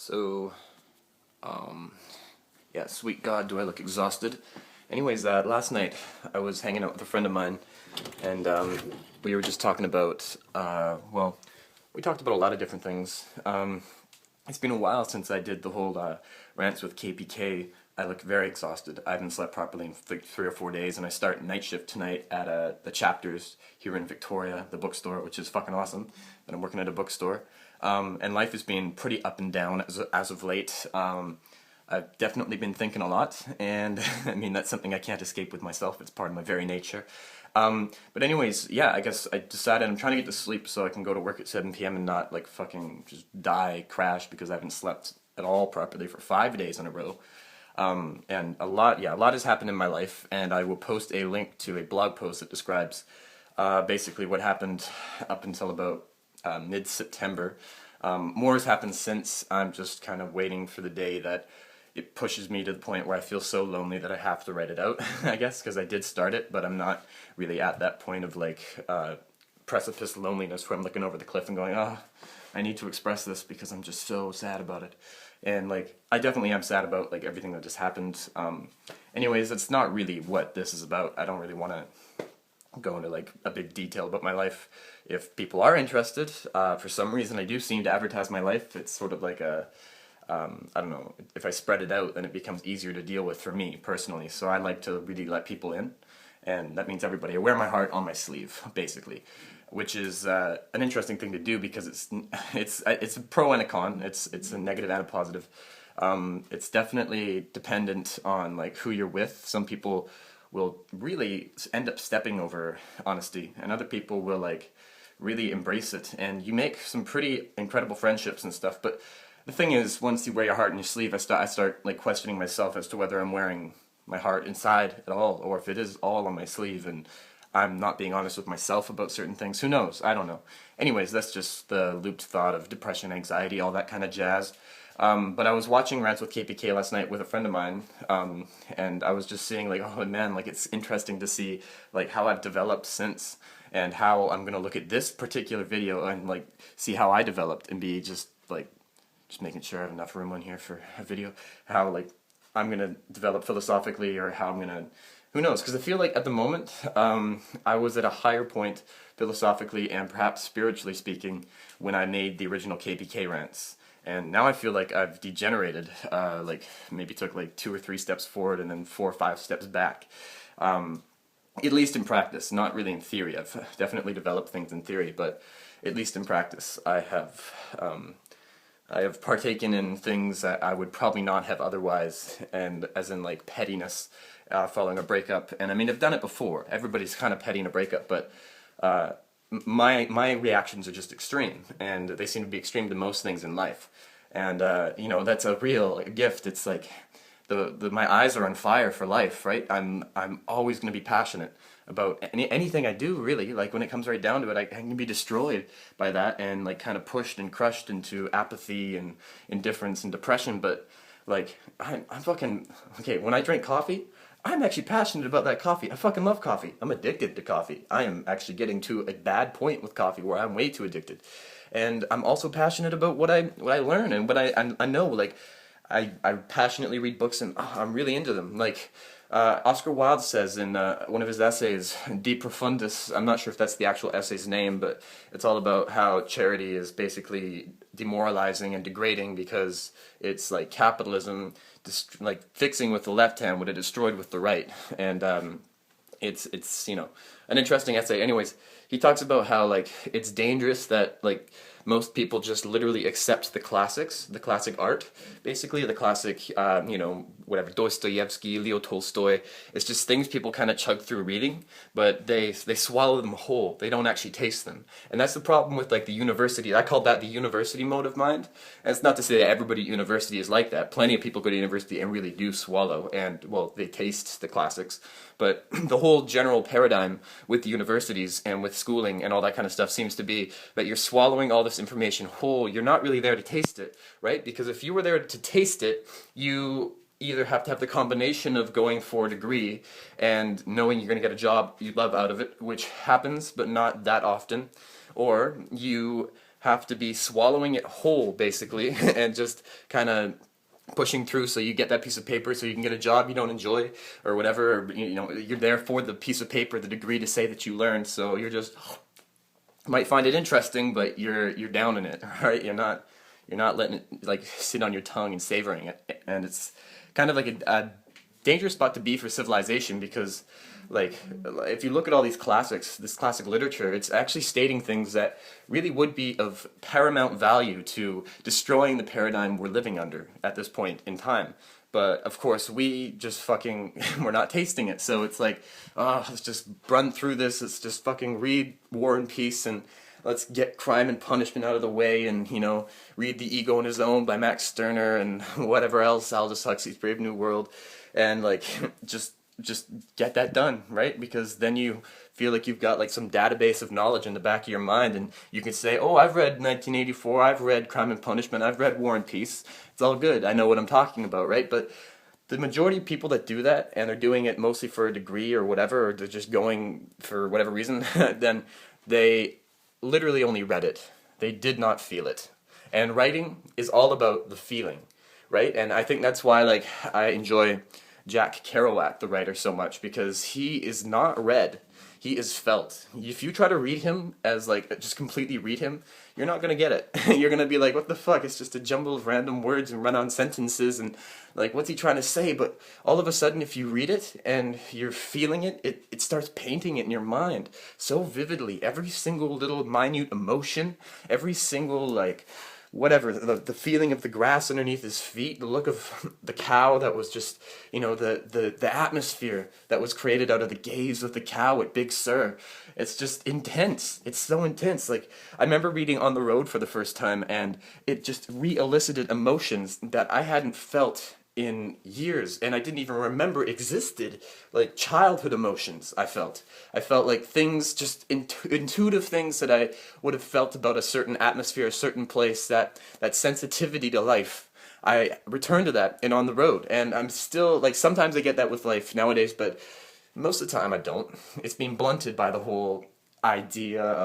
So, yeah, sweet God, do I look exhausted. Anyways, last night I was hanging out with a friend of mine, and we were just talking about, well, we talked about a lot of different things. It's been a while since I did the whole Rants with KPK. I look very exhausted. I haven't slept properly in like 3 or 4 days, and I start night shift tonight at the Chapters here in Victoria, the bookstore, which is fucking awesome. And I'm working at a bookstore. And life has been pretty up and down as of late. I've definitely been thinking a lot, and I mean, that's something I can't escape with myself. It's part of my very nature. But anyways, yeah, I guess I decided I'm trying to get to sleep so I can go to work at 7 p.m. and not, like, fucking just die, crash, because I haven't slept at all properly for 5 days in a row. And a lot has happened in my life, and I will post a link to a blog post that describes basically what happened up until about mid-September. More has happened since. I'm just kind of waiting for the day that it pushes me to the point where I feel so lonely that I have to write it out, I guess, because I did start it, but I'm not really at that point of, like, precipice loneliness where I'm looking over the cliff and going, oh, I need to express this because I'm just so sad about it. And, like, I definitely am sad about, like, everything that just happened. Anyways, it's not really what this is about. I don't really want to go into, like, a big detail about my life. If people are interested, for some reason I do seem to advertise my life. It's sort of like a, I don't know, if I spread it out, then it becomes easier to deal with for me, personally. So I like to really let people in, and that means everybody. I wear my heart on my sleeve, basically, which is an interesting thing to do because it's a pro and a con. It's a negative and a positive. It's definitely dependent on, like, who you're with. Some people will really end up stepping over honesty, and other people will, like, really embrace it, and you make some pretty incredible friendships and stuff. But the thing is, once you wear your heart on your sleeve, I start like questioning myself as to whether I'm wearing my heart inside at all, or if it is all on my sleeve and I'm not being honest with myself about certain things. Who knows? I don't know. Anyways, that's just the looped thought of depression, anxiety, all that kind of jazz. But I was watching Rants with KPK last night with a friend of mine, and I was just seeing, like, oh man, like, it's interesting to see, like, how I've developed since, and how I'm gonna look at this particular video and, like, see how I developed and be just, like, just making sure I have enough room on here for a video, how, like, I'm gonna develop philosophically, or how I'm gonna, who knows, because I feel like at the moment, I was at a higher point philosophically and perhaps spiritually speaking when I made the original KPK rants. And now I feel like I've degenerated, like, maybe took, like, 2 or 3 steps forward and then 4 or 5 steps back. At least in practice, not really in theory. I've definitely developed things in theory, but at least in practice, I have partaken in things that I would probably not have otherwise, and as in, like, pettiness following a breakup. And I mean, I've done it before. Everybody's kind of petty in a breakup, but my reactions are just extreme, and they seem to be extreme to most things in life. And you know, that's a real gift. It's like my eyes are on fire for life, right? I'm always going to be passionate about anything I do, really. Like, when it comes right down to it, I can be destroyed by that and, like, kind of pushed and crushed into apathy and indifference and depression. But, like, I'm fucking, okay, when I drink coffee, I'm actually passionate about that coffee. I fucking love coffee. I'm addicted to coffee. I am actually getting to a bad point with coffee where I'm way too addicted. And I'm also passionate about what I learn and what I know. Like, I passionately read books, and I'm really into them. Like, Oscar Wilde says in one of his essays, De Profundis, I'm not sure if that's the actual essay's name, but it's all about how charity is basically demoralizing and degrading because it's like capitalism, like fixing with the left hand what it destroyed with the right. And it's you know, an interesting essay. Anyways, he talks about how, like, it's dangerous that, like, most people just literally accept the classics, the classic art, basically, the classic, you know, whatever, Dostoevsky, Leo Tolstoy. It's just things people kind of chug through reading, but they swallow them whole. They don't actually taste them. And that's the problem with, like, the university. I call that the university mode of mind. And it's not to say that everybody at university is like that. Plenty of people go to university and really do swallow, and, well, they taste the classics. But the whole general paradigm with the universities and with schooling and all that kind of stuff seems to be that you're swallowing all this information whole. You're not really there to taste it, right? Because if you were there to taste it, you either have to have the combination of going for a degree and knowing you're going to get a job you love out of it, which happens but not that often, or you have to be swallowing it whole, basically, and just kind of pushing through so you get that piece of paper so you can get a job you don't enjoy or whatever, or, you know, you're there for the piece of paper, the degree to say that you learned, so you're just might find it interesting, but you're down in it, right? You're not letting it like sit on your tongue and savoring it, and it's kind of like a dangerous spot to be for civilization, because like if you look at all these classics, this classic literature, it's actually stating things that really would be of paramount value to destroying the paradigm we're living under at this point in time. But of course we just fucking we're not tasting it, so it's like, oh, let's just run through this, let's just fucking read War and Peace, and let's get Crime and Punishment out of the way, and, you know, read The Ego in His Own by Max Stirner, and whatever else, Aldous Huxley's Brave New World, and like just get that done, right? Because then you feel like you've got like some database of knowledge in the back of your mind, and you can say, oh, I've read 1984, I've read Crime and Punishment, I've read War and Peace, it's all good, I know what I'm talking about, right? But the majority of people that do that, and they're doing it mostly for a degree or whatever, or they're just going for whatever reason, then they literally only read it. They did not feel it. And writing is all about the feeling, right? And I think that's why, like, I enjoy Jack Kerouac, the writer, so much, because he is not read, he is felt. If you try to read him as, like, just completely read him, you're not gonna get it. You're gonna be like, what the fuck, it's just a jumble of random words and run-on sentences, and, like, what's he trying to say? But all of a sudden, if you read it, and you're feeling it, it starts painting it in your mind so vividly. Every single little minute emotion, every single, like, whatever, the feeling of the grass underneath his feet, the look of the cow that was just, you know, the atmosphere that was created out of the gaze of the cow at Big Sur. It's just intense. It's so intense. Like, I remember reading On the Road for the first time, and it just re-elicited emotions that I hadn't felt in years, and I didn't even remember existed. Like childhood emotions I felt like things, just intuitive things that I would have felt about a certain atmosphere, a certain place, that sensitivity to life. I returned to that in On the Road, and I'm still, like, sometimes I get that with life nowadays, but most of the time I don't. It's being blunted by the whole idea